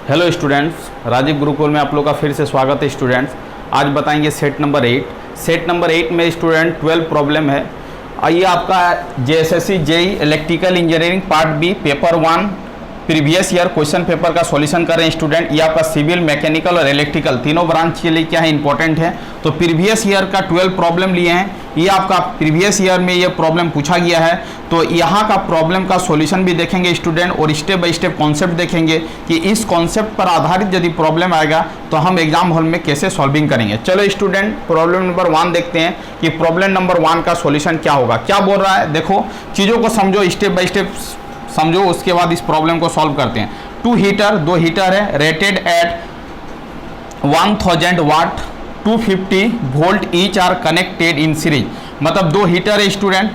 Hello students, Rajiv Gurukul में आप लोग का फिर से स्वागत है। स्टूडेंट्स, आज बताएंगे सेट नंबर 8। सेट नंबर 8 में स्टूडेंट 12 प्रॉब्लम है। आइए आपका JSSC JE electrical engineering part B paper 1 previous year question paper का सॉल्यूशन कर रहे हैं स्टूडेंट। ये आपका सिविल, मैकेनिकल और इलेक्ट्रिकल तीनों ब्रांच के लिए क्या है इंपॉर्टेंट है। तो प्रीवियस ईयर का 12 प्रॉब्लम लिए हैं। ये आपका प्रीवियस ईयर में ये प्रॉब्लम पूछा गया है, तो यहाँ का प्रॉब्लम का सॉल्यूशन भी देखेंगे स्टूडेंट और स्टेप बाय स्टेप कॉन्सेप्ट देखेंगे कि इस कॉन्सेप्ट पर आधारित यदि प्रॉब्लम आएगा तो हम एग्जाम हॉल में कैसे सॉल्विंग करेंगे। चलो स्टूडेंट, प्रॉब्लम नंबर 1 देखते हैं कि प्रॉब्लम नंबर 1 का सॉल्यूशन क्या होगा। क्या बोल रहा है, देखो चीज़ों को समझो, स्टेप बाय स्टेप समझो, उसके बाद इस प्रॉब्लम को सॉल्व करते हैं। दो हीटर है, rated at 1000 watt, 250 volt each are connected in series. मतलब 2 हीटर है student,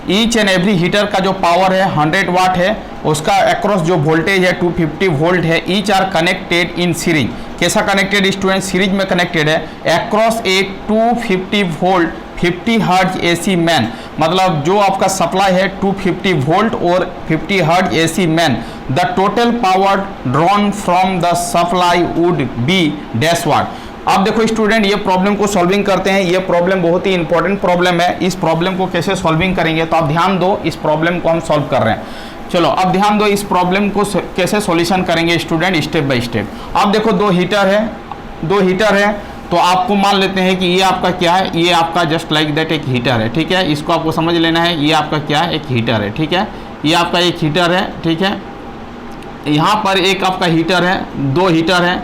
each and every heater का जो पावर है 100 वाट है, उसका अक्रॉस जो वोल्टेज है 250 वोल्ट है। Each are connected in series. कैसा कनेक्टेड स्टूडेंट, सीरीज में कनेक्टेड है। Across a 250 volt 50 hertz AC main. मतलब जो आपका सप्लाई है 250 वोल्ट और 50 hertz AC main. The total power drawn from the supply would be dash watt. अब देखो स्टूडेंट, ये प्रॉब्लम को सॉल्विंग करते हैं। ये प्रॉब्लम बहुत ही इंपॉर्टेंट प्रॉब्लम है। इस प्रॉब्लम को कैसे सॉल्विंग करेंगे, तो आप ध्यान दो, इस प्रॉब्लम को हम सॉल्व कर रहे हैं। चलो अब ध्यान दो, इस प्रॉब्लम को कैसे सॉल्यूशन करेंगे स्टूडेंट, स्टेप बाय स्टेप। अब देखो 2 हीटर है, तो आपको मान लेते हैं कि ये आपका क्या है, ये आपका जस्ट लाइक दैट एक हीटर है, ठीक है। इसको आपको समझ लेना है, ये आपका क्या है, एक हीटर है, ठीक है। ये आपका एक हीटर है, ठीक है। यहाँ पर एक आपका हीटर है, 2 हीटर है।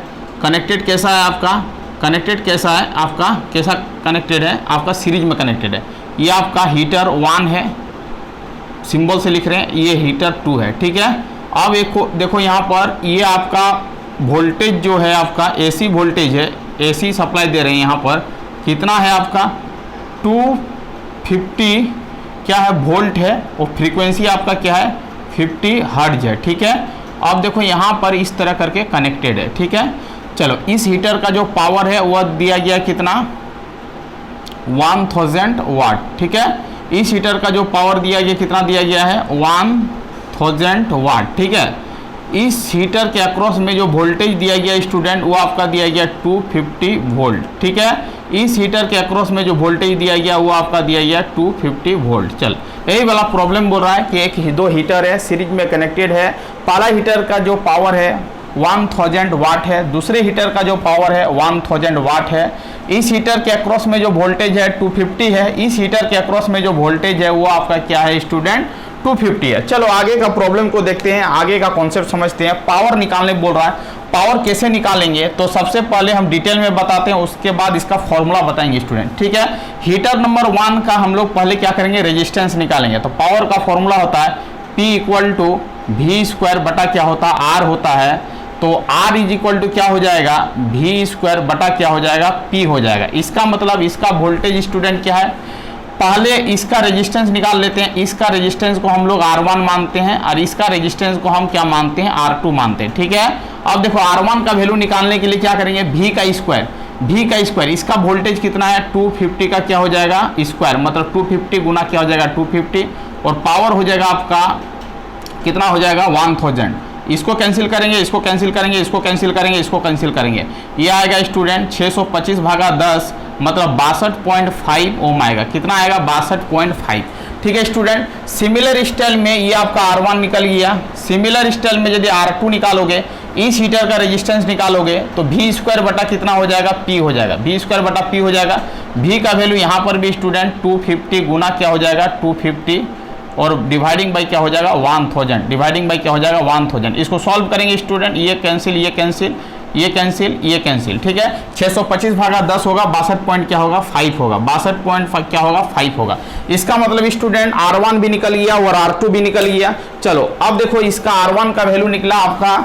कनेक्टेड कैसा है आपका, कनेक्टेड कैसा है आपका, कैसा कनेक्टेड है आपका, सीरीज में कनेक्टेड है। ये आपका हीटर 1 है, सिंबल से लिख रहे हैं, ये हीटर 2 है, ठीक है। अब एक देखो यहाँ पर ये आपका वोल्टेज जो है आपका एसी वोल्टेज है, एसी सप्लाई दे रहे हैं। यहाँ पर कितना है आपका 250 क्या है वोल्ट है, और फ्रीक्वेंसी आपका क्या है 50 हर्ट्ज है, ठीक है। अब देखो यहाँ पर इस तरह करके कनेक्टेड है, ठीक है। चलो इस हीटर का जो पावर है वह दिया गया कितना 1000 वाट, ठीक है। इस हीटर का जो पावर दिया गया कितना दिया गया है 1000 वाट, ठीक है। इस हीटर के अक्रॉस में जो वोल्टेज दिया गया स्टूडेंट वो आपका दिया गया 250 वोल्ट, ठीक है। इस हीटर के अक्रॉस में जो वोल्टेज दिया गया वो आपका दिया गया 250 वोल्ट। चल यही वाला प्रॉब्लम बोल रहा है कि एक 2 हीटर है, सीरीज में कनेक्टेड है। पहला हीटर का जो पावर है 1000 वाट है, दूसरे हीटर का जो पावर है 1000 वाट है। इस हीटर के अक्रॉस में जो वोल्टेज है 250 है, इस हीटर के अक्रॉस में जो वोल्टेज है वो आपका क्या है स्टूडेंट 250 है। चलो आगे का प्रॉब्लम को देखते हैं, आगे का कॉन्सेप्ट समझते हैं। पावर निकालने बोल रहा है, पावर कैसे निकालेंगे, तो सबसे पहले हम डिटेल में बताते हैं, उसके बाद इसका फॉर्मूला बताएंगे स्टूडेंट, ठीक है। हीटर नंबर 1 का हम लोग पहले क्या करेंगे, रेजिस्टेंस निकालेंगे। तो पावर का फॉर्मूला होता है P = V² बटा क्या होता है R होता है। तो R = क्या हो जाएगा V² बटा क्या हो जाएगा P हो जाएगा। इसका मतलब इसका वोल्टेज स्टूडेंट क्या है, पहले इसका रेजिस्टेंस निकाल लेते हैं। इसका रेजिस्टेंस को हम लोग R1 मानते हैं और इसका रेजिस्टेंस को हम क्या मानते हैं R2 मानते हैं, ठीक है। अब देखो R1 का वैल्यू निकालने के लिए क्या करेंगे, V का स्क्वायर। इसका वोल्टेज कितना है 250 का क्या हो जाएगा स्क्वायर, मतलब 250 गुना क्या हो जाएगा 250, और पावर हो जाएगा आपका कितना हो जाएगा 1000। इसको कैंसिल करेंगे, इसको कैंसिल करेंगे, इसको कैंसिल करेंगे, इसको कैंसिल करेंगे। ये आएगा स्टूडेंट 625/10 मतलब 62.5 ओम आएगा। कितना आएगा 62.5, ठीक है स्टूडेंट। सिमिलर स्टाइल में ये आपका R1 निकल गया। सिमिलर स्टाइल में यदि R2 निकालोगे, इस हीटर का रेजिस्टेंस निकालोगे, तो V² बटा कितना हो जाएगा P हो जाएगा, V² बटा P हो जाएगा। V का वैल्यू यहाँ पर भी स्टूडेंट 250 गुना क्या हो जाएगा 250 और डिवाइडिंग बाई क्या हो जाएगा 1000, डिवाइडिंग बाई क्या हो जाएगा 1000। इसको सॉल्व करेंगे स्टूडेंट, ये कैंसिल, ये कैंसिल, ये कैंसिल, ये कैंसिल, ठीक है। 625/10 होगा 62 पॉइंट क्या होगा 5 होगा, 62.5 क्या होगा 5 होगा। इसका मतलब स्टूडेंट R1 भी निकल गया और R2 भी निकल गया। चलो अब देखो इसका R1 का वैल्यू निकला आपका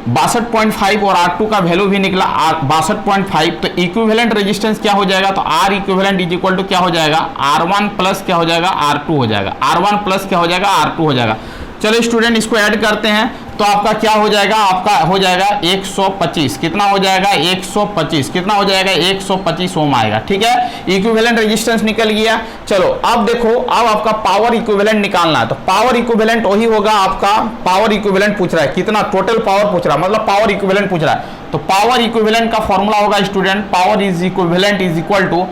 62.5 और R2 का वैल्यू भी निकला 62.5। तो इक्विवेलेंट रेजिस्टेंस क्या हो जाएगा, तो R इक्विवेलेंट क्या हो जाएगा R1 प्लस क्या हो जाएगा R2 हो जाएगा, R1 प्लस क्या हो जाएगा R2 हो जाएगा। चलो स्टूडेंट इसको ऐड करते हैं तो आपका क्या हो जाएगा, आपका हो जाएगा 125। कितना हो जाएगा 125, कितना हो जाएगा 125 ओम आएगा। ठीक है, इक्विवेलेंट रेजिस्टेंस निकल गया। चलो अब देखो, अब आपका पावर इक्विवेलेंट निकालना है। तो पावर इक्विवेलेंट वही होगा आपका, पावर इक्विवेलेंट पूछ रहा है कितना, टोटल पावर पूछ रहा है, मतलब पावर इक्विवेलेंट पूछ रहा है। तो पावर इक्विवेलेंट का फॉर्मूला होगा student, power is equivalent is equal to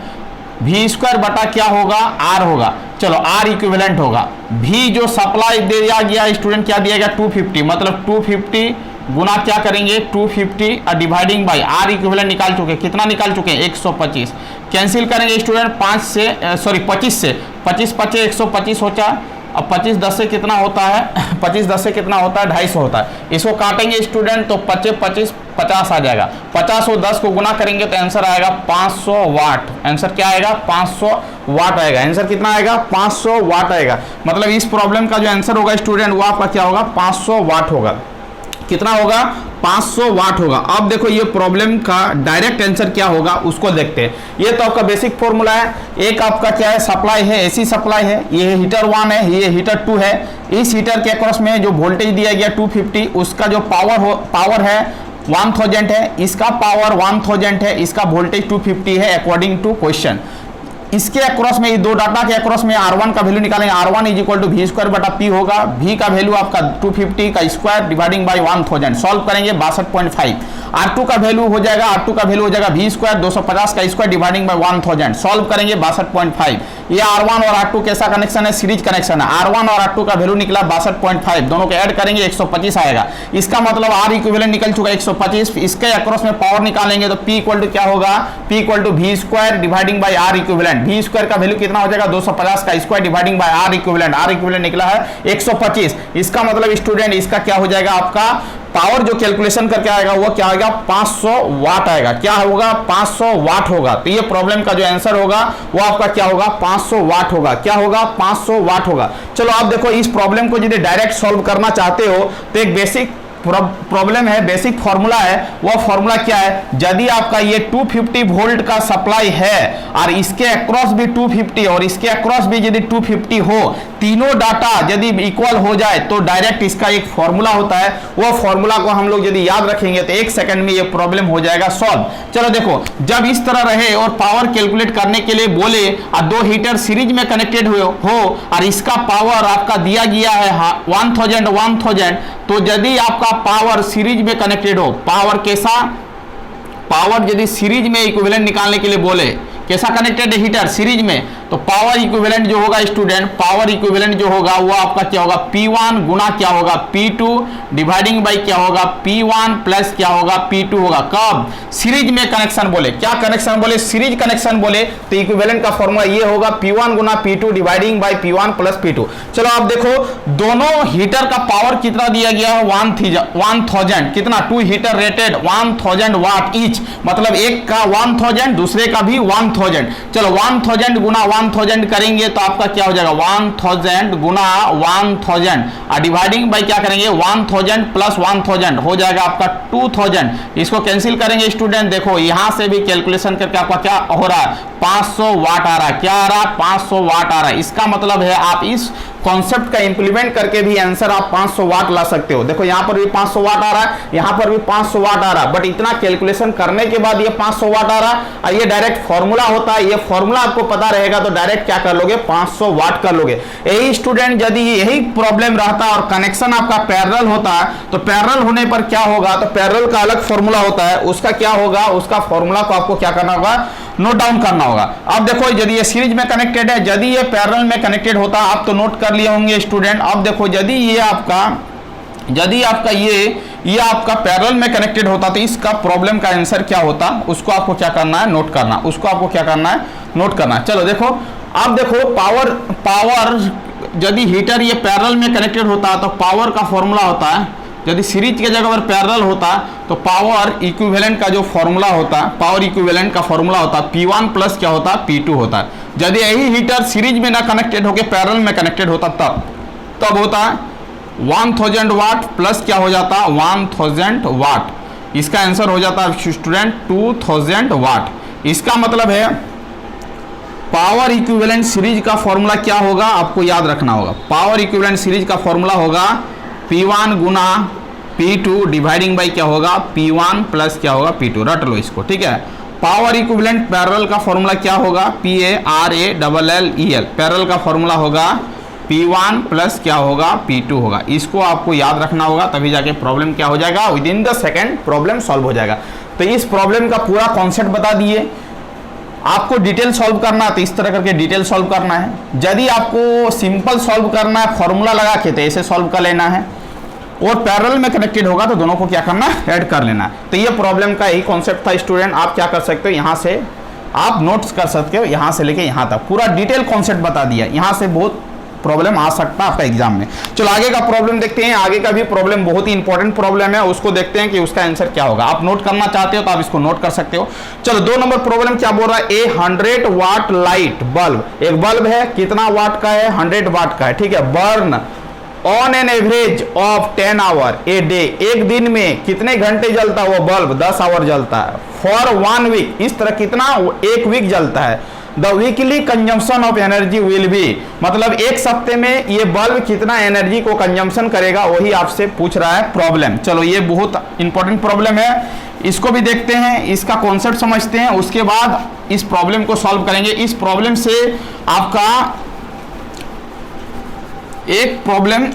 V square बटा क्या होगा, R होगा। चलो R इक्विवेलेंट होगा, V जो सप्लाई दिया गया स्टूडेंट क्या दिया गया 250, मतलब 250 गुना क्या करेंगे 250 डिवाइडिंग बाई R इक्विवेलेंट निकाल चुके, कितना निकाल चुके हैं 125। कैंसिल करेंगे स्टूडेंट 5 से सॉरी 25 से, 25 पचे 125 होता। अब 25 10 से कितना होता है 25 10 से कितना होता है 250 होता है। इसको काटेंगे स्टूडेंट तो 25 25 50 आ जाएगा। 50 और 10 को गुना करेंगे तो आंसर आएगा 500 वाट। आंसर क्या आएगा 500 वाट आएगा। आंसर कितना आएगा 500 वाट आएगा। मतलब इस प्रॉब्लम का जो आंसर होगा स्टूडेंट वो आपका क्या होगा 500 वाट होगा। कितना होगा 500 वाट होगा। अब देखो ये प्रॉब्लम का डायरेक्ट आंसर क्या होगा उसको देखते हैं। ये तो आपका बेसिक फॉर्मूला है। एक आपका क्या है सप्लाई है, एसी सप्लाई है, ये हीटर 1 है, ये हीटर 2 है। इस हीटर के अक्रॉस में जो वोल्टेज दिया गया 250, उसका जो पावर है 1000 है, इसका पावर 1000 है, इसका वोल्टेज 250 है अकॉर्डिंग टू क्वेश्चन। इसके अक्रॉस में, ये दो डाटा के अक्रॉस में R1 का वैल्यू निकालेंगे। R1 is equal to V square बटा P होगा। V का वैल्यू आपका 250 का स्क्वायर डिवाइडिंग बाई 1000, सॉल्व करेंगे 62.5। R2 का वैल्यू हो जाएगा, R2 का वैल्यू हो जाएगा V स्क्वायर 250 का स्क्वायर डिवाइडिंग बाई 1000, सॉल्व करेंगे 62.5। ये R1 और R2 कैसा कनेक्शन है, सीरीज कनेक्शन है। R1 और R2 का वैल्यू निकला 62.5, दोनों को ऐड करेंगे 125 आएगा। इसका मतलब R इक्विवेलेंट निकल चुका 125। इसके अक्रॉस में पावर निकालेंगे तो P इक्वल टू क्या होगा, P equal to V square dividing by R equivalent. V square का वैल्यू कितना हो जाएगा 250 का square dividing by R equivalent. R equivalent निकला है 125। इसका मतलब स्टूडेंट इसका क्या हो जाएगा, आपका पावर जो कैलकुलेशन करके आएगा वो क्या आएगा 500 वाट आएगा। क्या होगा 500 वाट होगा। तो ये प्रॉब्लम का जो आंसर होगा वो आपका क्या होगा 500 वाट होगा। क्या होगा 500 वाट होगा। चलो आप देखो इस प्रॉब्लम को यदि डायरेक्ट सॉल्व करना चाहते हो तो एक बेसिक प्रॉब्लम है, बेसिक फॉर्मूला है। वो फॉर्मूला क्या है, यदि आपका ये 250 वोल्ट का सप्लाई है और इसके अक्रॉस भी 250 और इसके अक्रॉस भी यदि 250 हो, तीनों डाटा यदि इक्वल हो जाए तो डायरेक्ट इसका एक फॉर्मूला होता है। वो फॉर्मूला को हम लोग यदि याद रखेंगे तो 1 सेकंड में ये प्रॉब्लम हो जाएगा सॉल्व। चलो देखो, जब इस तरह रहे और पावर कैलकुलेट करने के लिए बोले और दो हीटर सीरीज में कनेक्टेड हो और इसका पावर आपका दिया गया है 1000, तो यदि आपका पावर सीरीज में कनेक्टेड हो, पावर कैसा, पावर यदि सीरीज में इक्विवेलेंट निकालने के लिए बोले, कैसा कनेक्टेड है हीटर सीरीज में, तो पावर इक्विवेलेंट जो होगा स्टूडेंट, पावर इक्विवेलेंट जो होगा वो आपका क्या होगा P1 गुना क्या होगा P2 डिवाइडिंग बाई क्या होगा P1 प्लस क्या होगा P2 होगा। कब सीरीज में कनेक्शन बोले, क्या कनेक्शन बोले, सीरीज कनेक्शन बोले, तो इक्विवेलेंट का फॉर्मूला ये होगा P1 Guna P2 dividing by P1 plus P2। चलो आप देखो दोनों हीटर का पावर कितना दिया गया है 1000, कितना, 2 हीटर रेटेड 1000 वाट ईच, मतलब एक का 1000 दूसरे का भी 1000। चलो 1000 गुना 1000 करेंगे तो आपका क्या हो जाएगा 1000 गुना 1000 और डिवाइडिंग बाई क्या करेंगे 1000 प्लस 1000 हो जाएगा आपका 2000। इसको कैंसिल करेंगे स्टूडेंट, देखो यहां से भी कैलकुलेशन करके आपका क्या हो रहा है 500 वाट आ रहा है। क्या आ रहा है 500 वाट आ रहा है। इसका मतलब है आप इस कॉन्सेप्ट का इंप्लीमेंट करके भी आंसर आप 500 वाट ला सकते हो। देखो यहां पर भी 500 वाट आ रहा है, यहां पर भी 500 वाट आ रहा है, बट इतना कैलकुलेशन करने के बाद ये 500 वाट आ रहा है और ये डायरेक्ट फॉर्मूला होता है। ये फॉर्मूला आपको पता रहेगा तो डायरेक्ट क्या कर लोगे 500 वाट कर लोगे। यही स्टूडेंट यदि यही प्रॉब्लम रहता और कनेक्शन आपका पैरेलल होता है तो पैरेलल होने पर क्या होगा, तो पैरेलल का अलग फॉर्मूला होता है, उसका क्या होगा, उसका फॉर्मूला को आपको क्या करना होगा, नोट डाउन करना होगा। अब देखो यदि ये सीरीज में कनेक्टेड है, यदि ये पैरेलल में कनेक्टेड होता आप तो नोट कर लिए होंगे स्टूडेंट। अब देखो यदि ये आपका ये आपका पैरेलल में कनेक्टेड होता तो इसका प्रॉब्लम का आंसर क्या होता, उसको आपको क्या करना है, नोट करना, उसको आपको क्या करना है, नोट करना। चलो देखो, अब देखो पावर यदि हीटर ये पैरेलल में कनेक्टेड होता तो पावर का फॉर्मूला होता है, यदि सीरीज के जगह पर पैरेलल होता तो पावर इक्विवेलेंट का जो फॉर्मूला होता, पावर इक्विवेलेंट का फॉर्मूला होता P1 प्लस क्या होता P2 होता। यदि यही हीटर सीरीज में ना कनेक्टेड होकर पैरेलल में कनेक्टेड होता तब होता 1000 वाट प्लस क्या हो जाता 1000 वाट। इसका आंसर हो जाता स्टूडेंट 2000 वाट। इसका मतलब है पावर इक्विवेलेंट सीरीज का फॉर्मूला क्या होगा, आपको याद रखना होगा। पावर इक्विवेलेंट सीरीज का फॉर्मूला होगा P1 Guna P2 dividing by क्या होगा P1 प्लस क्या होगा P2, रट लो इसको, ठीक है। पावर इक्विवेलेंट पैरेलल का फॉर्मूला क्या होगा PARALLEL, पैरेलल का फॉर्मूला होगा P1 प्लस क्या होगा P2 होगा। इसको आपको याद रखना होगा, तभी जाके प्रॉब्लम क्या हो जाएगा, with in the second problem solve हो जाएगा। तो इस प्रॉब्लम का पूरा कॉन्सेप्ट बता दिए। आपको डिटेल सॉल्व करना है तो इस तरह करके डिटेल सॉल्व करना है। यदि आपको सिंपल सॉल्व करना है फॉर्मूला लगा के तो ऐसे सॉल्व कर लेना है, और पैरेलल में कनेक्टेड होगा तो दोनों को क्या करना है, ऐड कर लेना है। तो ये प्रॉब्लम का यही कॉन्सेप्ट था स्टूडेंट। आप क्या कर सकते हो, यहाँ से आप नोट्स कर सकते हो, यहाँ से लेके यहाँ तक पूरा डिटेल कॉन्सेप्ट बता दिया। यहाँ से बहुत प्रॉब्लम आ सकता है आपका एग्जाम में। चलो आगे का प्रॉब्लम देखते हैं। आगे का भी प्रॉब्लम बहुत ही इंपॉर्टेंट प्रॉब्लम है, उसको देखते हैं कि उसका आंसर क्या होगा। आप नोट करना चाहते हो तो आप इसको नोट कर सकते हो। चलो 2 नंबर प्रॉब्लम क्या बोल रहा है, ए 100 वाट लाइट बल्ब, एक बल्ब है कितना वाट का है, 100 वाट का है, ठीक है। Burn on an average of 10 hour a day, एक दिन में कितने घंटे जलता है वो बल्ब, 10 आवर जलता है। फॉर 1 वीक, इस तरह कितना, 1 वीक जलता है। The weekly consumption of energy will be, मतलब एक सप्ते में ये बल्ब कितना एनर्जी को कंजम्पशन करेगा, वही आपसे पूछ रहा है प्रॉब्लम। चलो ये बहुत इंपॉर्टेंट प्रॉब्लम है, इसको भी देखते हैं, इसका कॉन्सेप्ट समझते हैं, उसके बाद इस प्रॉब्लम को सॉल्व करेंगे। इस प्रॉब्लम से आपका एक प्रॉब्लम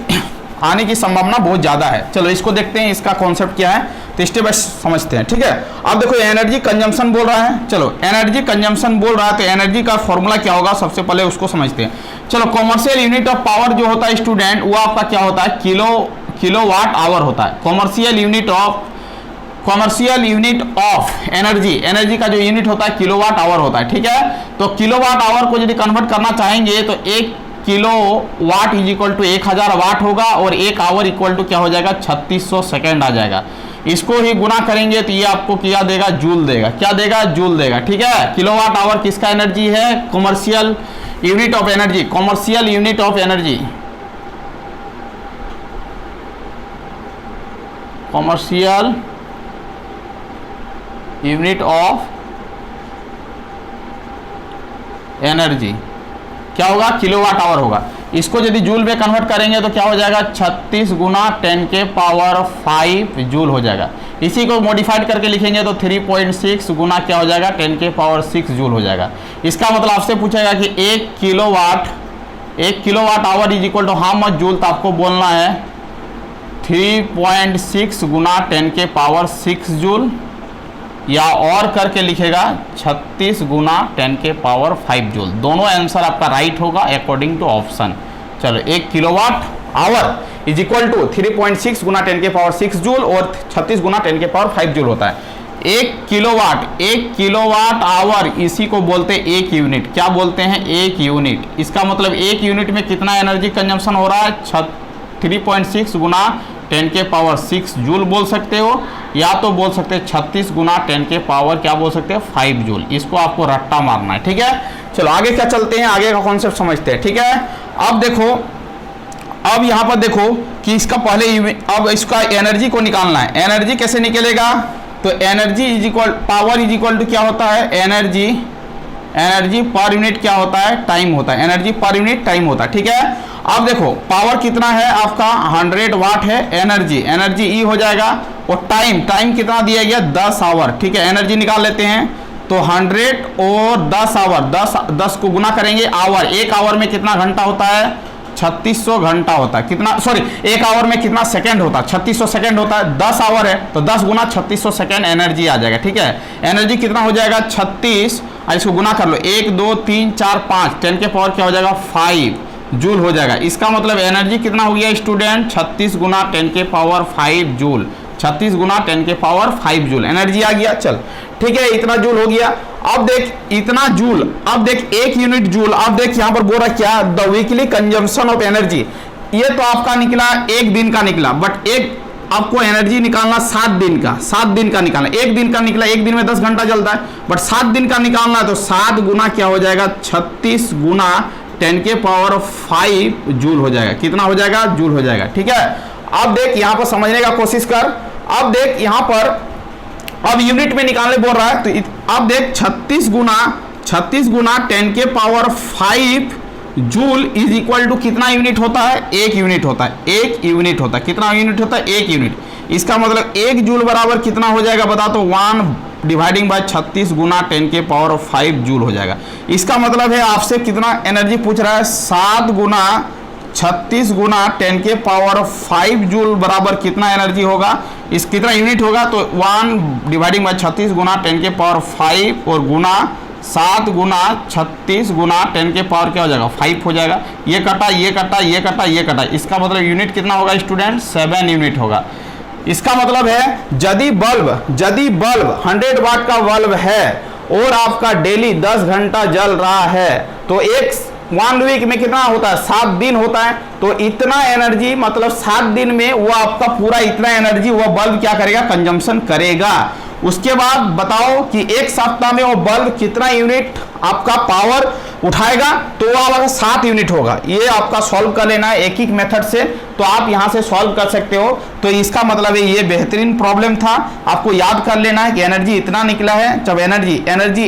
आने की संभावना बहुत ज्यादा है। चलो इसको देखते हैं, इसका कॉन्सेप्ट क्या है, तो स्टेप बाय समझते हैं, ठीक है। अब देखो एनर्जी कंजम्पशन बोल रहा है, चलो एनर्जी कंजम्पशन बोल रहा है तो एनर्जी का फॉर्मूला क्या होगा, सबसे पहले उसको समझते हैं। चलो कॉमर्शियल यूनिट ऑफ पावर जो होता है स्टूडेंट, वो आपका क्या होता है, किलोवाट आवर होता है। Commercial unit of energy, energy का जो यूनिट होता है किलोवाट आवर होता है, ठीक है। तो किलोवाट आवर को यदि कन्वर्ट करना चाहेंगे तो 1 kilowatt is equal to 1000 watt होगा, और 1 आवर इक्वल टू क्या हो जाएगा, 3600 सेकेंड आ जाएगा। इसको ही गुना करेंगे तो ये आपको क्या देगा, जूल देगा, क्या देगा, जूल देगा, ठीक है। किलोवाट आवर किसका एनर्जी है, commercial unit of energy, commercial unit of energy, commercial unit of energy क्या होगा, किलोवाट आवर होगा। इसको यदि जूल में कन्वर्ट करेंगे तो क्या हो जाएगा, 36 गुना 10 के पावर 5 जूल हो जाएगा। इसी को मॉडिफाइड करके लिखेंगे तो 3.6 गुना क्या हो जाएगा, 10 के पावर 6 जूल हो जाएगा। इसका मतलब आपसे पूछेगा कि 1 kilowatt hour is equal to how much joule, तो आपको बोलना है 3.6 गुना 10 के पावर 6 जूल, या और करके लिखेगा 36 गुना 10 के पावर 5 जूल। दोनों आंसर आपका राइट होगा अकॉर्डिंग टू ऑप्शन। चलो 1 kilowatt hour is equal to 3.6 गुना 10 के पावर 6 जूल और 36 गुना 10 के पावर 5 जूल होता है। 1 किलोवाट आवर, इसी को बोलते हैं 1 यूनिट। क्या बोलते हैं, 1 यूनिट। इसका मतलब 1 यूनिट में कितना एनर्जी कंजम्पशन हो रहा है, 3.6 गुना 10 के पावर 6 जूल बोल सकते हो, या तो बोल सकते हैं 36 गुना 10 के पावर क्या बोल सकते हैं, 5 जूल। इसको आपको रट्टा मारना है, ठीक है। चलो आगे क्या चलते हैं, आगे का कॉन्सेप्ट समझते हैं, ठीक है। अब देखो, अब यहाँ पर देखो कि इसका पहले, अब इसका एनर्जी को निकालना है। एनर्जी कैसे निकलेगा, तो energy is equal, power is equal to क्या होता है, एनर्जी पर यूनिट क्या होता है, टाइम होता है। एनर्जी पर यूनिट टाइम होता है, ठीक है। अब देखो पावर कितना है आपका, 100 वाट है। एनर्जी ई हो जाएगा, और टाइम कितना दिया गया, 10 आवर, ठीक है। एनर्जी निकाल लेते हैं तो 100 और 10 आवर, 10 को गुना करेंगे आवर, 1 आवर में कितना घंटा होता है, 3600 घंटा होता है। कितना, सॉरी 1 आवर में कितना सेकंड होता है, 3600 सेकंड होता है। 10 आवर है तो 10 गुना 3600 सेकंड एनर्जी आ जाएगा, ठीक है। एनर्जी कितना हो जाएगा, 36, इसको गुना कर लो, 1 2 3 4 5, 10 के पावर क्या हो जाएगा, 5 जूल हो जाएगा। इसका मतलब एनर्जी कितना हो गया स्टूडेंट, 36 गुना 10 के पावर 5 जूल, 36 गुना 10 के पावर 5 जूल एनर्जी आ गया। चल ठीक है, इतना जूल हो गया। अब देख इतना जूल, अब देख 1 यूनिट जूल। अब देख यहाँ पर बोल रहा क्या, the weekly consumption of energy. ये तो आपका निकला 1 दिन का निकला, बट एक आपको एनर्जी निकालना 7 दिन का, 7 दिन का निकालना। 1 दिन का निकला, 1 दिन में 10 घंटा चलता है, बट 7 दिन का निकालना है तो 7 गुना क्या हो जाएगा, 36 गुना 10 के पावर 5 जूल हो जाएगा। कितना हो जाएगा, जूल हो जाएगा। ठीक है, अब देख यहां पर समझने का कोशिश कर। अब देख यहां पर अब यूनिट में निकालने बोल रहा है, तो अब देख 36 गुना 36 गुना 10 के power 5 joule is equal to कितना यूनिट होता है? 1 यूनिट होता है। 1 यूनिट होता है। कितना यूनिट होता है? 1 यूनिट। इसका मतलब 1 जूल बराबर कितना हो जाएगा बता तो 1 डिवाइडिंग बाय 36 गुना 10 के पावर 5 जूल हो जाएगा। इसका मतलब है आपसे कितना एनर्जी पूछ रहा है? 7 गुना 36 गुना 10 के पावर 5 जूल बराबर कितना एनर्जी होगा? इस कितना यूनिट होगा? तो 1 डिवाइडिंग बाय 36 गुना 10 के पावर 5 और गुना 7 गुना 36 गुना 10 के पावर क्या हो जाएगा? 5 हो जाएगा। ये कटा, ये कटा, ये कटा, ये कटा। इसका मतलब यूनिट कितना होगा स्टूडेंट? 7 यूनिट होगा। इसका मतलब है यदि बल्ब 100 वाट का बल्ब है और आपका डेली 10 घंटा जल रहा है तो एक 1 वीक में कितना होता है? 7 दिन होता है। तो इतना एनर्जी मतलब 7 दिन में वो आपका पूरा इतना एनर्जी वो बल्ब क्या करेगा? कंजम्पशन करेगा। उसके बाद बताओ कि एक सप्ताह में वो बल्ब कितना यूनिट आपका पावर उठाएगा? तो वो आपका 7 यूनिट होगा। ये आपका सॉल्व कर लेना है एक मेथड से, तो आप यहां से सॉल्व कर सकते हो। तो इसका मतलब है ये बेहतरीन प्रॉब्लम था। आपको याद कर लेना है कि एनर्जी इतना निकला है। जब एनर्जी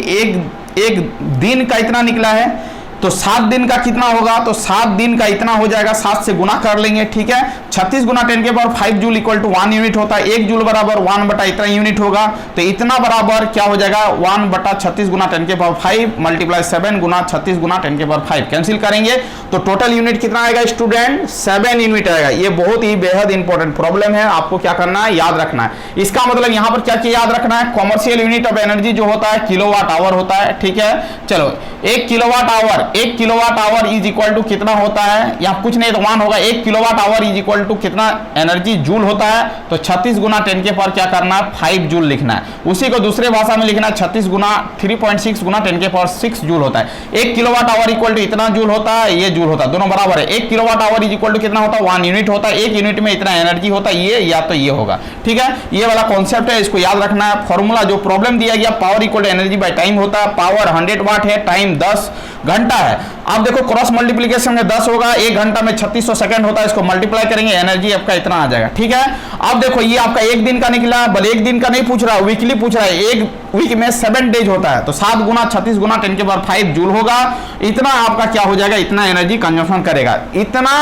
एक दिन का इतना निकला है तो 7 दिन का कितना होगा? तो 7 दिन का इतना हो जाएगा। 7 से गुना कर लेंगे, ठीक है। 36 गुना 10 के power 5 joule equal to 1 unit होता है। 1 जूल बराबर 1 बटा इतना यूनिट होगा। तो इतना बराबर क्या हो जाएगा? 1 बटा 36 गुना 10 के पावर 5 मल्टीप्लाई 7 गुना 36 गुना 10 के पावर 5 कैंसिल करेंगे तो टोटल यूनिट कितना आएगा स्टूडेंट? 7 यूनिट आएगा। ये बहुत ही बेहद इंपॉर्टेंट प्रॉब्लम है। आपको क्या करना है? याद रखना है। इसका मतलब यहाँ पर क्या याद रखना है? कॉमर्शियल यूनिट ऑफ एनर्जी जो होता है किलोवाट आवर होता है, ठीक है। चलो 1 kilowatt hour is equal to कितना होता है? यहाँ कुछ नहीं तो 1 होगा। 1 kilowatt hour is equal to कितना एनर्जी जूल होता है? तो 36 गुना 10 के पावर क्या करना है? 5 जूल लिखना है। उसी को दूसरे भाषा में लिखना है 36 गुना 3.6 गुना 10 के पावर 6 जूल होता है। 1 किलोवाट आवर इक्वल टू इतना जूल होता है, ये जूल होता है, दोनों बराबर है। 1 kilowatt hour is equal to कितना होता है? 1 यूनिट होता है। 1 यूनिट में इतना एनर्जी होता है, ये या तो ये होगा, ठीक है। ये वाला कॉन्सेप्ट है, इसको याद रखना है। फॉर्मूला जो प्रॉब्लम दिया गया power equal to energy by time होता है। पावर 100 वाट है, टाइम 10 घंटा है। अब देखो क्रॉस मल्टीप्लीकेशन में 10 होगा, 1 घंटा में 3600 सेकंड होता है। इसको मल्टीप्लाई करेंगे, एनर्जी आपका इतना आ जाएगा, ठीक है। अब देखो ये आपका 1 दिन का निकला, बल 1 दिन का नहीं पूछ रहा है, वीकली पूछ रहा है। 1 वीक में 7 डेज होता है, तो 7 गुना 36 गुना 10 के पावर 5 जूल होगा। इतना आपका क्या हो जाएगा? इतना एनर्जी कंजम्पशन करेगा। इतना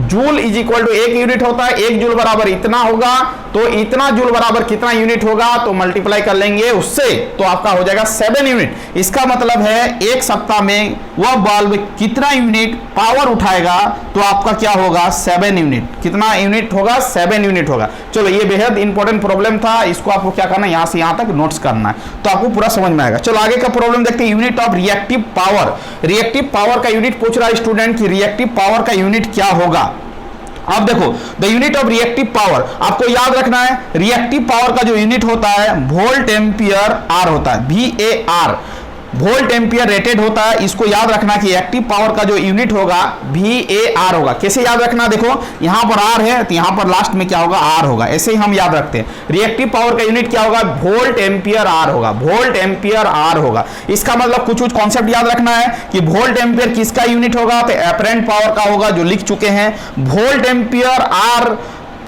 joule is equal to 1 unit होता है। 1 जूल बराबर इतना होगा, तो इतना जूल बराबर कितना यूनिट होगा? तो मल्टीप्लाई कर लेंगे उससे, तो आपका हो जाएगा 7 यूनिट। इसका मतलब है एक सप्ताह में वह बल्ब कितना यूनिट पावर उठाएगा? तो आपका क्या होगा? 7 यूनिट। कितना यूनिट होगा? 7 यूनिट होगा। चलो ये बेहद इंपॉर्टेंट प्रॉब्लम था, इसको आपको क्या करना है? यहां से यहां तक नोट्स करना है, तो आपको पूरा समझ में आएगा। चलो आगे का प्रॉब्लम देखते हैं। Unit of reactive power. Reactive power का यूनिट पूछ रहा है स्टूडेंट की रिएक्टिव पावर का यूनिट क्या होगा। अब देखो the unit of reactive power आपको याद रखना है। रिएक्टिव पावर का जो यूनिट होता है वोल्ट एम्पियर आर होता है, VAR, वोल्ट एम्पियर रेटेड होता है। इसको याद रखना कि एक्टिव पावर का जो यूनिट होगा VAR होगा। कैसे याद रखना? देखो यहां पर R है तो यहां पर लास्ट में क्या होगा? R होगा। ऐसे ही हम याद रखते हैं। रिएक्टिव पावर का यूनिट क्या होगा? वोल्ट एम्पियर आर होगा। वोल्ट एम्पियर आर होगा। इसका मतलब कुछ कॉन्सेप्ट याद रखना है कि वोल्ट एम्पियर किसका यूनिट होगा? तो एपरेंट पावर का होगा, जो लिख चुके हैं। वोल्ट एम्पियर आर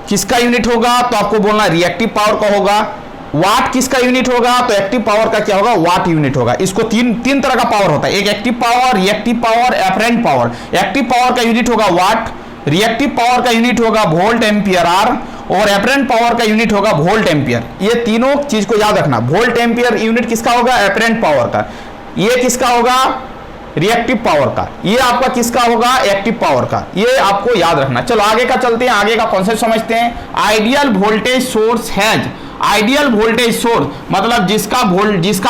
किसका यूनिट होगा? तो आपको बोलना रिएक्टिव पावर का होगा। वाट किसका यूनिट होगा? तो एक्टिव पावर का क्या होगा? वाट यूनिट होगा। इसको तीन तरह का पावर होता है, एक active power, reactive power, apparent power. Active power का यूनिट होगा वाट, रिएक्टिव पावर का यूनिट होगा वोल्ट एम्पियर आर और एपरेंट पावर का यूनिट होगा वोल्ट एम्पियर। ये तीनों चीज को याद रखना। वोल्ट एम्पियर यूनिट किसका होगा? एपरेंट पावर का। ये किसका होगा? रिएक्टिव पावर का। ये आपका किसका होगा? एक्टिव पावर का। ये आपको याद रखना। चलो आगे का चलते हैं, आगे का कॉन्सेप्ट समझते हैं। Ideal voltage source has. Ideal voltage source मतलब जिसका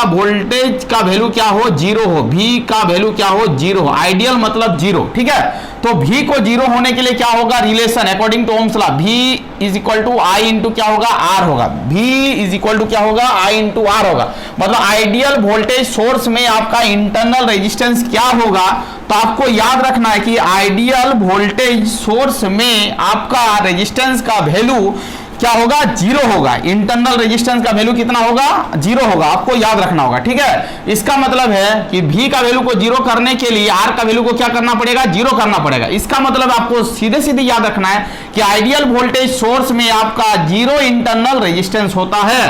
वोल्टेज का वैल्यू क्या हो? 0 हो। V का वैल्यू क्या हो? 0 हो। आइडियल मतलब 0, ठीक है। तो V को 0 होने के लिए क्या होगा? Relation according to Ohm's law V is equal to I into क्या होगा? R होगा। V इज इक्वल टू क्या होगा? I इंटू R होगा। मतलब आइडियल वोल्टेज सोर्स में आपका इंटरनल रेजिस्टेंस क्या होगा? तो आपको याद रखना है कि आइडियल वोल्टेज सोर्स में आपका रेजिस्टेंस का वैल्यू क्या होगा? 0 होगा। इंटरनल रेजिस्टेंस का वैल्यू कितना होगा? 0 होगा। आपको याद रखना होगा, ठीक है। इसका मतलब है कि V का वैल्यू को 0 करने के लिए R का वैल्यू को क्या करना पड़ेगा? 0 करना पड़ेगा। इसका मतलब आपको सीधे याद रखना है कि आइडियल वोल्टेज सोर्स में आपका 0 इंटरनल रेजिस्टेंस होता है।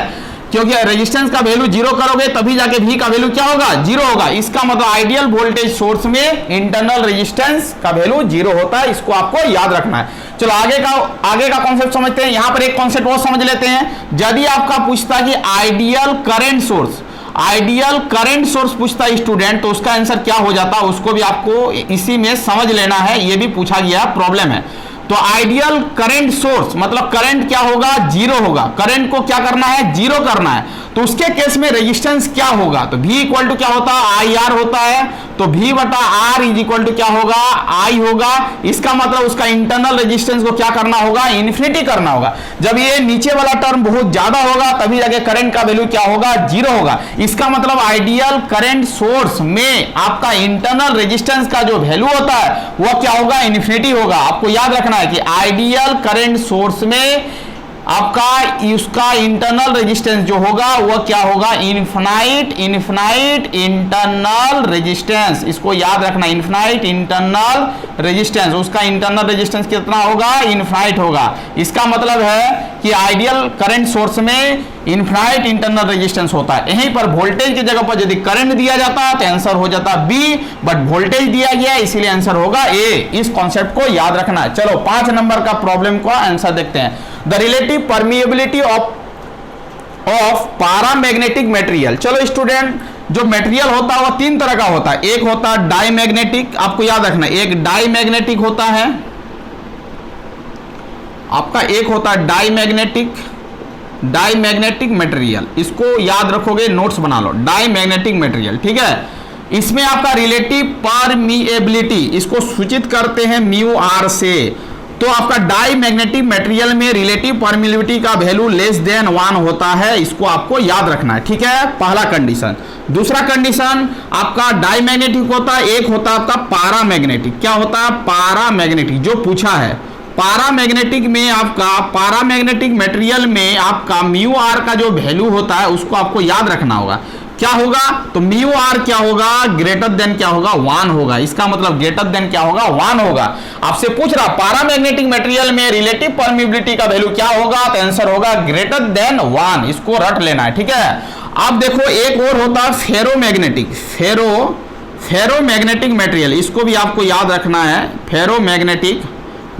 क्योंकि रेजिस्टेंस का वैल्यू जीरो करोगे तभी जाके V का वैल्यू क्या होगा, जीरो होगा। इसका मतलब आइडियल वोल्टेज सोर्स में इंटरनल रेजिस्टेंस का वैल्यू जीरो होता है, इसको आपको याद रखना है। चलो आगे का कॉन्सेप्ट समझते हैं। यहां पर एक कॉन्सेप्ट और समझ लेते हैं। यदि आपका पूछता कि आइडियल करंट सोर्स पूछता है स्टूडेंट, तो उसका आंसर क्या हो जाता है, उसको भी आपको इसी में समझ लेना है। ये भी पूछा गया प्रॉब्लम है। तो आइडियल करंट सोर्स मतलब करंट क्या होगा, जीरो होगा। करंट को क्या करना है, जीरो करना है। तो उसके केस में रेजिस्टेंस क्या होगा, तो V इक्वल टू क्या होता है, आई आर होता है। तो V बटा आर इज इक्वल टू क्या होगा, आई होगा। इसका मतलब उसका इंटरनल रेजिस्टेंस को क्या करना होगा, इन्फिनिटी करना होगा। जब ये नीचे वाला टर्म बहुत ज्यादा होगा तभी जाके करंट का वैल्यू क्या होगा, जीरो होगा। इसका मतलब आइडियल करंट सोर्स में आपका इंटरनल रेजिस्टेंस का जो वैल्यू होता है वह क्या होगा, इन्फिनिटी होगा। आपको याद रखना है कि आइडियल करंट सोर्स में आपका उसका इंटरनल रेजिस्टेंस जो होगा वह क्या होगा, इनफाइनाइट इंटरनल रेजिस्टेंस। इसको याद रखना, इनफाइनाइट इंटरनल रेजिस्टेंस। उसका इंटरनल रेजिस्टेंस कितना होगा, इनफाइनाइट होगा। इसका मतलब है कि आइडियल करंट सोर्स में इनफाइनाइट इंटरनल रेजिस्टेंस होता है। यहीं पर वोल्टेज की जगह पर यदि करंट दिया जाता तो आंसर हो जाता बी, बट वोल्टेज दिया गया इसीलिए आंसर होगा ए। इस कॉन्सेप्ट को याद रखना है। चलो 5 नंबर का प्रॉब्लम का आंसर देखते हैं। The relative permeability of paramagnetic material. चलो स्टूडेंट, जो मटेरियल होता है वह 3 तरह का होता है। एक होता है डाईमैग्नेटिक, आपको याद रखना, एक डाईमैग्नेटिक होता है आपका, एक होता है डाईमैग्नेटिक मटेरियल। इसको याद रखोगे, नोट्स बना लो, डाईमैग्नेटिक मटेरियल, ठीक है। इसमें आपका रिलेटिव परमिएबिलिटी, इसको सूचित करते हैं म्यू आर से। तो आपका डाईमैग्नेटिक मटेरियल में रिलेटिव परमिएबिलिटी का वैल्यू लेस देन 1 होता है। इसको आपको याद रखना है, ठीक है, पहला कंडीशन। दूसरा कंडीशन आपका डाईमैग्नेटिक होता है, एक होता है आपका पैरामैग्नेटिक। क्या होता है, पैरामैग्नेटिक, जो पूछा है पैरामैग्नेटिक में आपका, पैरामैग्नेटिक मटेरियल में आपका म्यू आर का जो वैल्यू होता है उसको आपको याद रखना होगा। क्या होगा, तो म्यू आर क्या होगा, ग्रेटर देन क्या होगा, 1 होगा। इसका मतलब ग्रेटर देन क्या होगा, 1 होगा। आपसे पूछ रहा पैरामैग्नेटिक मटेरियल में रिलेटिव परमिएबिलिटी का वैल्यू क्या होगा, तो आंसर होगा ग्रेटर देन 1। इसको रट लेना है, ठीक है। अब देखो एक और होता है फेरोमैग्नेटिक, फेरोमैग्नेटिक मटेरियल, इसको भी आपको याद रखना है।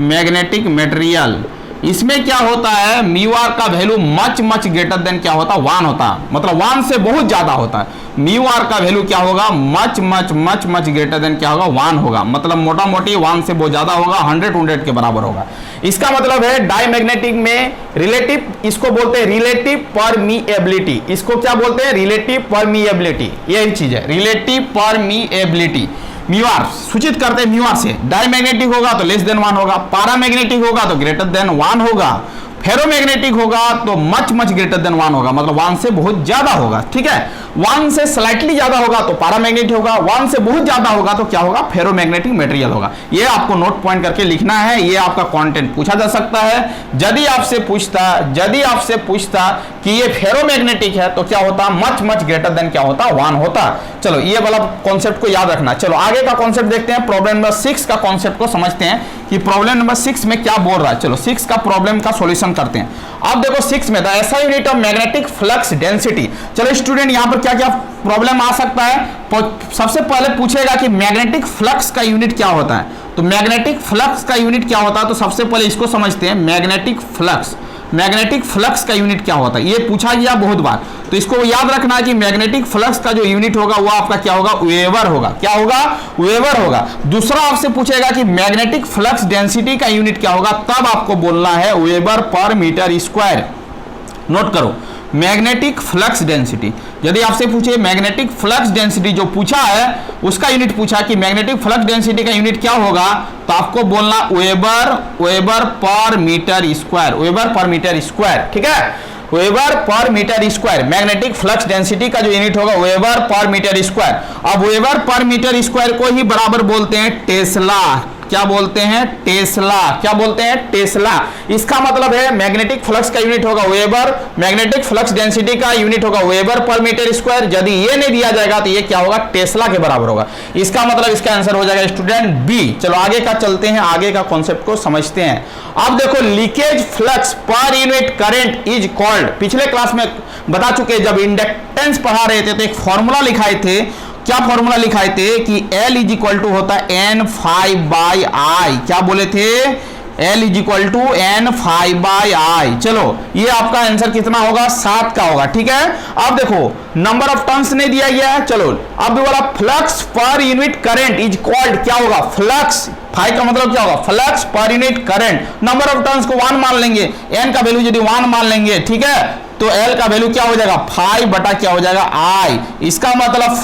मैग्नेटिक मटेरियल, इसमें क्या होता है, म्यू आर का वैल्यू मच ग्रेटर देन क्या होता है, 1 होता है। मतलब 1 से बहुत ज्यादा होता है। म्यू आर का वैल्यू क्या होगा, मच ग्रेटर देन क्या होगा, 1 होगा। मतलब मोटा मोटी 1 से बहुत ज्यादा होगा, 100 के बराबर होगा। इसका मतलब है डाईमैग्नेटिक में रिलेटिव, इसको बोलते हैं रिलेटिव परमिएबिलिटी। इसको क्या बोलते हैं, रिलेटिव परमिएबिलिटी, यही चीज है, रिलेटिव परमिएबिलिटी। म्यू आर सूचित करते हैं म्यू आर से। डाईमैग्नेटिक होगा तो लेस देन 1 होगा, पैरामैग्नेटिक होगा तो ग्रेटर देन 1 होगा, फेरोमैग्नेटिक होगा तो मच ग्रेटर देन 1 होगा। मतलब 1 से बहुत ज्यादा होगा, ठीक है। 1 से स्लाइटली ज्यादा होगा तो पैरामैग्नेटिक होगा, 1 से बहुत ज्यादा होगा तो क्या होगा, फेरोमैग्नेटिक मटेरियल होगा। ये आपको नोट पॉइंट करके लिखना है। ये आपका कंटेंट पूछा जा सकता है। यदि आपसे पूछता कि ये फेरोमैग्नेटिक है तो क्या होता, मच ग्रेटर देन क्या होता, 1 होता। चलो ये वाला कॉन्सेप्ट को याद रखना। चलो आगे का कॉन्सेप्ट देखते हैं। प्रॉब्लम नंबर 6 का कॉन्सेप्ट को समझते हैं कि प्रॉब्लम नंबर 6 में क्या बोल रहा है। चलो 6 का प्रॉब्लम का सॉल्यूशन करते हैं। अब देखो 6 में ऐसा unit of magnetic flux density. चलो स्टूडेंट, यहां पर क्या क्या प्रॉब्लम आ सकता है। सबसे पहले पूछेगा कि मैग्नेटिक फ्लक्स का यूनिट क्या होता है। तो मैग्नेटिक फ्लक्स का यूनिट क्या होता है, तो सबसे पहले इसको समझते हैं। मैग्नेटिक फ्लक्स का यूनिट क्या होता है, ये पूछा गया बहुत बार। तो इसको याद रखना है कि मैग्नेटिक फ्लक्स का जो यूनिट होगा वो आपका क्या होगा, वेबर होगा। क्या होगा, वेबर होगा। दूसरा आपसे पूछेगा कि मैग्नेटिक फ्लक्स डेंसिटी का यूनिट क्या होगा, तब आपको बोलना है weber per metre square. Note करो, मैग्नेटिक फ्लक्स डेंसिटी। यदि आपसे पूछे मैग्नेटिक फ्लक्स डेंसिटी जो पूछा है उसका यूनिट पूछा कि मैग्नेटिक फ्लक्स डेंसिटी का यूनिट क्या होगा, तो आपको बोलना वेबर पर मीटर स्क्वायर, ठीक है। Weber per metre square, magnetic flux density का जो यूनिट होगा वेबर पर मीटर स्क्वायर। अब वेबर पर मीटर स्क्वायर को ही बराबर बोलते हैं टेस्ला। क्या बोलते हैं? टेस्ला। क्या बोलते हैं? टेस्ला। इसका मतलब है मैग्नेटिक फ्लक्स का यूनिट होगा वेबर, मैग्नेटिक फ्लक्स डेंसिटी का यूनिट होगा वेबर पर मीटर स्क्वायर। यदि ये नहीं दिया जाएगा तो ये क्या होगा? टेस्ला के बराबर होगा। इसका मतलब इसका आंसर हो जाएगा स्टूडेंट बी। चलो आगे का चलते हैं, आगे का कॉन्सेप्ट को समझते हैं। अब देखो leakage flux per unit current is called, पिछले क्लास में बता चुके, जब इंडक्टेंस पढ़ा रहे थे तो एक फॉर्मूला लिखाए थे। क्या फॉर्मूला लिखाए थे? कि L इज इक्वल टू होता है N∅/I। क्या बोले थे? L is equal to N∅/I। चलो ये आपका आंसर कितना होगा? 7 का होगा। ठीक है, अब देखो नंबर ऑफ टर्न्स नहीं दिया गया है। चलो अब वाला flux per unit current is called, क्या होगा? फ्लक्स, फाई का मतलब क्या होगा? Flux per unit current. Number of turns को 1 मान लेंगे, N का वैल्यू यदि 1 मान लेंगे, ठीक है, तो L का वैल्यू क्या हो जाएगा? 5 बटा क्या हो जाएगा? I। इसका मतलब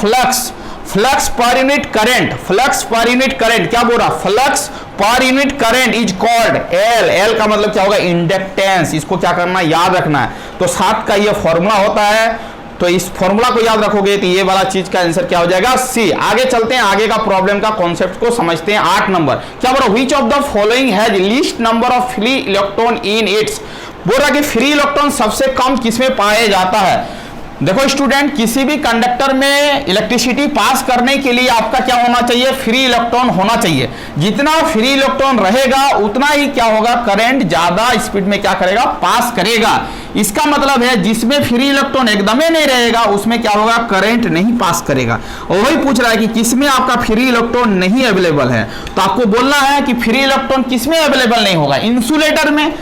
flux per unit current, flux per unit current, क्या बोल रहा? Flux per unit current is called L। L का मतलब क्या होगा? इंडक्टेंस। इसको क्या करना है? याद रखना है। तो 7 का ये फॉर्मूला होता है, तो इस फॉर्मूला को याद रखोगे तो ये वाला चीज का आंसर क्या हो जाएगा? सी। आगे चलते हैं, आगे का प्रॉब्लम का कॉन्सेप्ट को समझते हैं। 8 नंबर क्या बोल रहा? Which of the following has least number of free electron in its. बोल रहा कि फ्री इलेक्ट्रॉन सबसे कम किसमें पाया जाता है? देखो स्टूडेंट, किसी भी कंडक्टर में इलेक्ट्रिसिटी पास करने के लिए आपका क्या होना चाहिए? फ्री इलेक्ट्रॉन होना चाहिए। जितना फ्री इलेक्ट्रॉन रहेगा उतना ही क्या होगा? करंट ज्यादा स्पीड में क्या करेगा? पास करेगा। इसका मतलब है जिसमें फ्री इलेक्ट्रॉन एकदम ही नहीं रहेगा उसमें क्या होगा? करंट नहीं पास करेगा। और वही पूछ रहा है कि किसमें आपका फ्री इलेक्ट्रॉन नहीं अवेलेबल है, तो आपको बोलना है कि फ्री इलेक्ट्रॉन किसमें अवेलेबल नहीं होगा? इंसुलेटर में।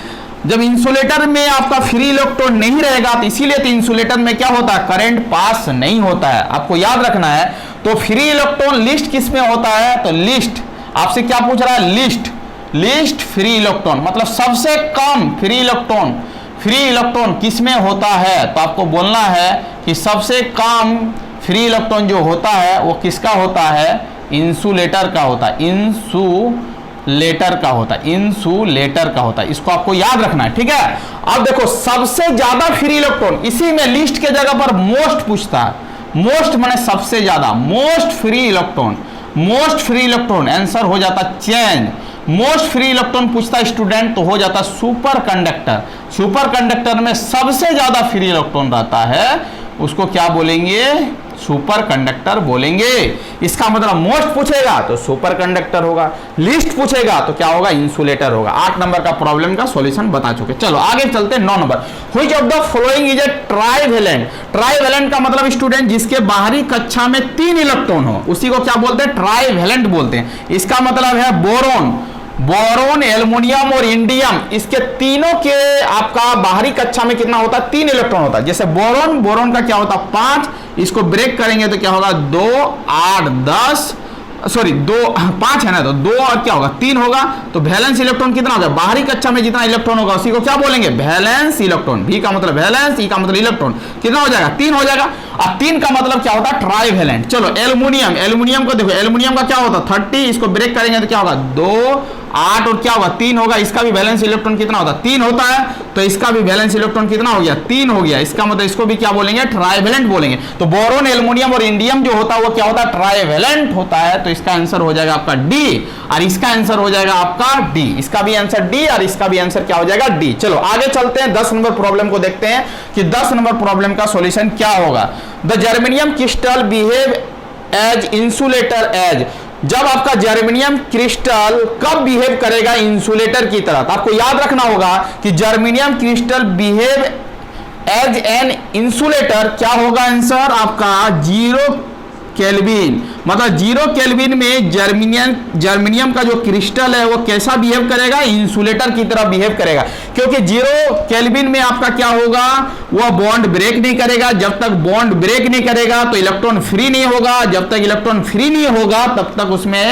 जब इंसुलेटर में आपका फ्री इलेक्ट्रॉन नहीं रहेगा तो इसीलिए तो इंसुलेटर में क्या होता है? करंट पास नहीं होता है। आपको याद रखना है। तो फ्री इलेक्ट्रॉन लिस्ट किस में होता है? तो लिस्ट, आपसे क्या पूछ रहा है? लिस्ट फ्री इलेक्ट्रॉन, मतलब सबसे कम फ्री इलेक्ट्रॉन किस में होता है? तो आपको बोलना है कि सबसे कम फ्री इलेक्ट्रॉन जो होता है वो किसका होता है? इंसुलेटर का होता है। इंसुलेटर का होता है। इसको आपको याद रखना है। ठीक है, अब देखो सबसे ज्यादा फ्री इलेक्ट्रॉन, इसी में लिस्ट के जगह पर मोस्ट पूछता है। मोस्ट माने सबसे ज्यादा, मोस्ट फ्री इलेक्ट्रॉन आंसर हो जाता चेंज। मोस्ट फ्री इलेक्ट्रॉन पूछता है स्टूडेंट तो हो जाता सुपर कंडक्टर में सबसे ज्यादा फ्री इलेक्ट्रॉन रहता है, उसको क्या बोलेंगे? सुपर कंडक्टर बोलेंगे। इसका मतलब मोस्ट पूछेगा तो सुपर कंडक्टर होगा, लिस्ट पूछेगा तो क्या होगा? इंसुलेटर होगा। 8 नंबर का प्रॉब्लम का सॉल्यूशन बता चुके। चलो आगे चलते हैं 9 number. Which of the following is a trivalent. Trivalent का मतलब स्टूडेंट जिसके बाहरी कक्षा में 3 इलेक्ट्रॉन हो, उसी को क्या बोलते हैं? ट्राइवेलेंट बोलते हैं। इसका मतलब है बोरोन, एल्युमिनियम और इंडियम, इसके तीनों के आपका बाहरी कक्षा में कितना होता है? 3 इलेक्ट्रॉन होता है। जैसे बोरोन का क्या होता है? 5, इसको ब्रेक करेंगे तो क्या होगा? 2, 8, 10, सॉरी 2, 5 है ना, तो 2 और क्या होगा? 3 होगा। तो वैलेंस इलेक्ट्रॉन कितना होगा? बाहरी कक्षा में जितना इलेक्ट्रॉन होगा उसी को क्या बोलेंगे? Valence electron. V का मतलब वैलेंस, E का मतलब इलेक्ट्रॉन। कितना हो जाएगा? 3 हो जाएगा। अब 3 का मतलब क्या होता है? ट्राइवेलेंट। चलो एल्युमिनियम को देखो, एल्युमिनियम का क्या होता है? 30, इसको ब्रेक करेंगे तो क्या होगा? 2, 8 और क्या होगा? 3 होगा। इसका भी वैलेंस इलेक्ट्रॉन कितना होता है? 3 होता है, तो इसका भी वैलेंस इलेक्ट्रॉन कितना हो गया? 3 हो गया। इसका मतलब इसको भी क्या बोलेंगे? ट्राइवेलेंट बोलेंगे। तो बोरोन, एल्युमिनियम और इंडियम जो होता है वो क्या होता है? ट्राइवेलेंट होता है। तो इसका आंसर हो जाएगा आपका डी, और इसका आंसर हो जाएगा आपका डी। इसका भी आंसर डी और इसका भी आंसर क्या हो जाएगा? डी। चलो आगे चलते हैं, 10 नंबर प्रॉब्लम को देखते हैं कि 10 नंबर प्रॉब्लम का सॉल्यूशन क्या होगा। The germanium crystal behave as insulator as. जब आपका जर्मेनियम क्रिस्टल कब बिहेव करेगा? इंसुलेटर की तरह। तो आपको याद रखना होगा कि germanium crystal behave as an insulator, क्या होगा आंसर आपका? 0 केल्विन। मतलब 0 केल्विन में जर्मेनियम का जो क्रिस्टल है वो कैसा बिहेव करेगा? इंसुलेटर की तरह बिहेव करेगा, क्योंकि 0 केल्विन में आपका क्या होगा? वह बॉन्ड ब्रेक नहीं करेगा। जब तक बॉन्ड ब्रेक नहीं करेगा तो इलेक्ट्रॉन फ्री नहीं होगा। जब तक इलेक्ट्रॉन फ्री नहीं होगा तब तक उसमें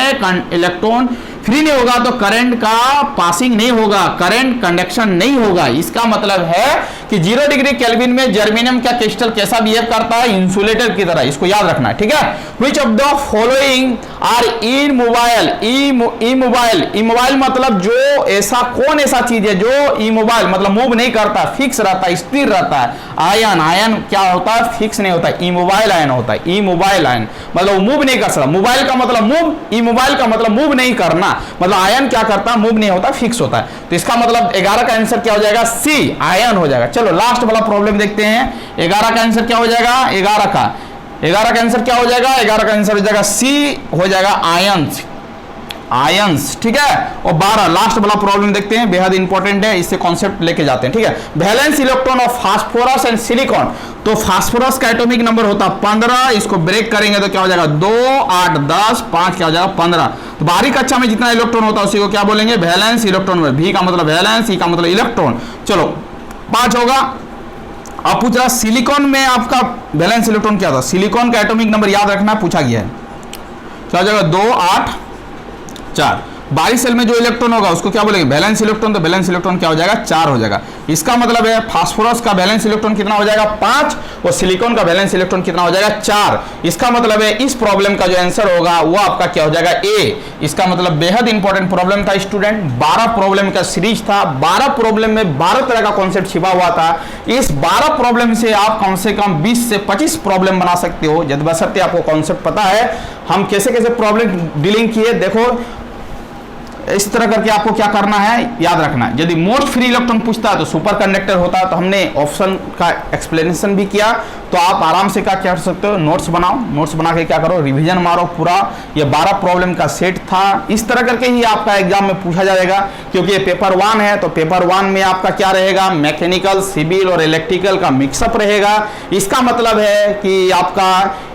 इलेक्ट्रॉन फ्री नहीं होगा तो करंट का पासिंग नहीं होगा, करंट कंडक्शन नहीं होगा। इसका मतलब है कि 0 डिग्री केल्विन में जर्मेनियम का क्रिस्टल कैसा बिहेव करता है? इंसुलेटर की तरह। इसको याद रखना है। ठीक है, which of the following are in mobile, immobile मतलब जो ऐसा, कौन ऐसा चीज है जो इमोबाइल मतलब मूव नहीं करता, फिक्स रहता है, स्थिर रहता है। आयन क्या होता है, फिक्स नहीं होता है, इमोबाइल आयन होता है। इमोबाइल आयन मतलब मूव नहीं कर सकता, मोबाइल का मतलब मूव, इमोबाइल का मतलब मूव नहीं करना, मतलब आयन क्या करता है, मूव नहीं होता, फिक्स होता है। तो इसका मतलब 11 का आंसर क्या हो जाएगा, सी आयन हो जाएगा। चलो लास्ट वाला प्रॉब्लम देखते हैं। 11 का आंसर क्या हो जाएगा, 11 का आंसर क्या हो जाएगा, 11 का आंसर हो जाएगा सी हो जाएगा आयंस, ठीक है। और 12 लास्ट वाला प्रॉब्लम देखते हैं, बेहद इंपॉर्टेंट है, इससे कॉन्सेप्ट लेके जाते हैं, ठीक है। Valence electron of phosphorus and silicon, तो फास्फोरस का एटॉमिक नंबर होता है 15, इसको ब्रेक करेंगे तो क्या हो जाएगा 2, 8, 10, 5 क्या हो जाएगा 15। तो बाहरी कक्षा में जितना इलेक्ट्रॉन होता है उसी को क्या बोलेंगे, वैलेंस इलेक्ट्रॉन। वी का मतलब वैलेंस, ई का मतलब इलेक्ट्रॉन। चलो 5 होगा। अब पूछ रहा सिलिकॉन में आपका वैलेंस इलेक्ट्रॉन क्या था, सिलिकॉन का एटॉमिक नंबर याद रखना, पूछा गया है, क्या हो जाएगा 2, 8, 4। बाहरी सेल में जो इलेक्ट्रॉन होगा उसको क्या बोलेंगे, वैलेंस इलेक्ट्रॉन। तो वैलेंस इलेक्ट्रॉन क्या हो जाएगा 4 हो जाएगा। इसका मतलब है फास्फोरस का वैलेंस इलेक्ट्रॉन कितना हो जाएगा 5 और सिलिकॉन का वैलेंस इलेक्ट्रॉन कितना हो जाएगा 4। इसका मतलब है इस प्रॉब्लम का जो आंसर होगा वो आपका क्या हो जाएगा ए। इसका मतलब बेहद इंपॉर्टेंट प्रॉब्लम था स्टूडेंट, 12 प्रॉब्लम का सीरीज था, 12 प्रॉब्लम में 12 तरह का कॉन्सेप्ट छिपा हुआ था। इस 12 प्रॉब्लम से आप कम से कम 20 से 25 प्रॉब्लम बना सकते हो, जब बशर्ते आपको कॉन्सेप्ट पता है हम कैसे कैसे प्रॉब्लम डीलिंग किए। देखो इस तरह करके आपको क्या करना है, याद रखना है। यदि मोस्ट फ्री इलेक्ट्रॉन पूछता है तो सुपर कंडक्टर होता है, तो हमने ऑप्शन का एक्सप्लेनेशन भी किया। तो आप आराम से क्या कर सकते हो, नोट्स बनाओ, नोट्स बना के क्या करो, रिवीजन मारो पूरा। ये 12 प्रॉब्लम का सेट था, इस तरह करके ही आपका एग्जाम में पूछा जाएगा, क्योंकि ये पेपर 1 है। तो पेपर 1 में आपका क्या रहेगा, मैकेनिकल, सिविल और इलेक्ट्रिकल का मिक्सअप रहेगा। इसका मतलब है कि आपका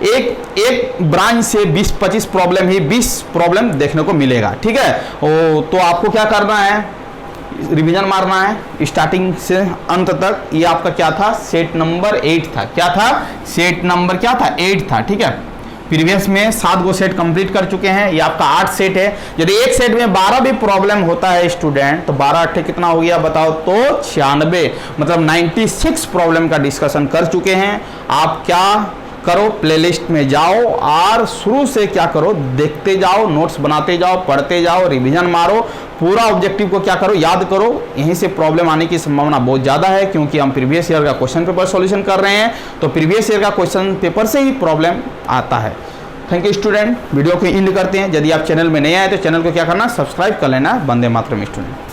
एक ब्रांच से 20-25 प्रॉब्लम ही 20 प्रॉब्लम देखने को मिलेगा, ठीक है। तो आपको क्या करना है, रिवीजन मारना है स्टार्टिंग से अंत तक। ये आपका क्या था, सेट नंबर 8 था। क्या था, सेट नंबर क्या था 8 था, ठीक है। प्रीवियस में 7 गो सेट कंप्लीट कर चुके हैं, ये आपका 8 सेट है। यदि एक सेट में 12 भी प्रॉब्लम होता है स्टूडेंट, तो 12 8 कितना हो गया बताओ, तो 96, मतलब 96 प्रॉब्लम का डिस्कशन कर चुके हैं। आप क्या करो, प्लेलिस्ट में जाओ और शुरू से क्या करो, देखते जाओ, नोट्स बनाते जाओ, पढ़ते जाओ, रिवीजन मारो, पूरा ऑब्जेक्टिव को क्या करो, याद करो। यहीं से प्रॉब्लम आने की संभावना बहुत ज़्यादा है, क्योंकि हम प्रीवियस ईयर का क्वेश्चन पेपर सॉल्यूशन कर रहे हैं। तो प्रीवियस ईयर का क्वेश्चन पेपर से ही प्रॉब्लम आता है। Thank you student. वीडियो को एंड करते हैं। यदि आप चैनल में नए आए तो चैनल को क्या करना, सब्सक्राइब कर लेना। वंदे मातरम स्टूडेंट।